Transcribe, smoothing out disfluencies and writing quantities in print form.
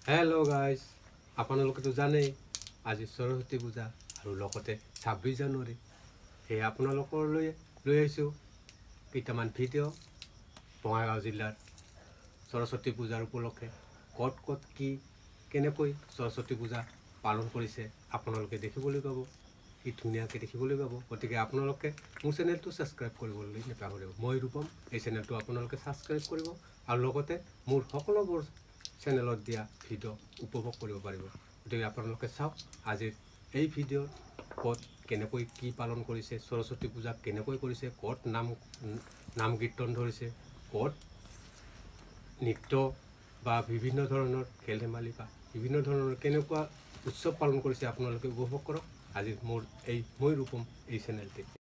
Hello' guys, আপোনালোকেতো জানেই আজি সৰস্বতী পূজা আৰু লগতে 26 জানুৱাৰী। সেয়ে আপোনালোকলৈ লৈ আহিছোঁ কেইটামান ভিডিঅ' বঙাইগাঁও জিলাৰ সৰস্বতী পূজাৰ উপলক্ষে ক'ত কি কেনেকৈ সৰস্বতী পূজা পালন কৰিছে আপোনালোকে দেখিবলৈ পাব। কি ধুনীয়াকৈ দেখিবলৈ পাব। গতিকে আপোনালোকে মোৰ চেনেলটো ছাবস্ক্ৰাইব কৰিবলৈ নাপাহৰিব। মই ৰূপম, এই চেনেলটো আপোনালোকে ছাবস্ক্ৰাইব কৰিব আৰু লগতে মোৰ সকলোবোৰ চেনেলত দিয়া ভিডিঅ' উপভোগ কৰিব পাৰিব। গতিকে আপোনালোকে চাওক আজিৰ এই ভিডিঅ'ত ক'ত কেনেকৈ কি পালন কৰিছে, সৰস্বতী পূজা কেনেকৈ কৰিছে, ক'ত নাম কীৰ্তন ধৰিছে, ক'ত নৃত্য বা বিভিন্ন ধৰণৰ খেল ধেমালি বা বিভিন্ন ধৰণৰ কেনেকুৱা উৎসৱ পালন কৰিছে আপোনালোকে উপভোগ কৰক আজিৰ মোৰ মই ৰূপম এই চেনেলটিত।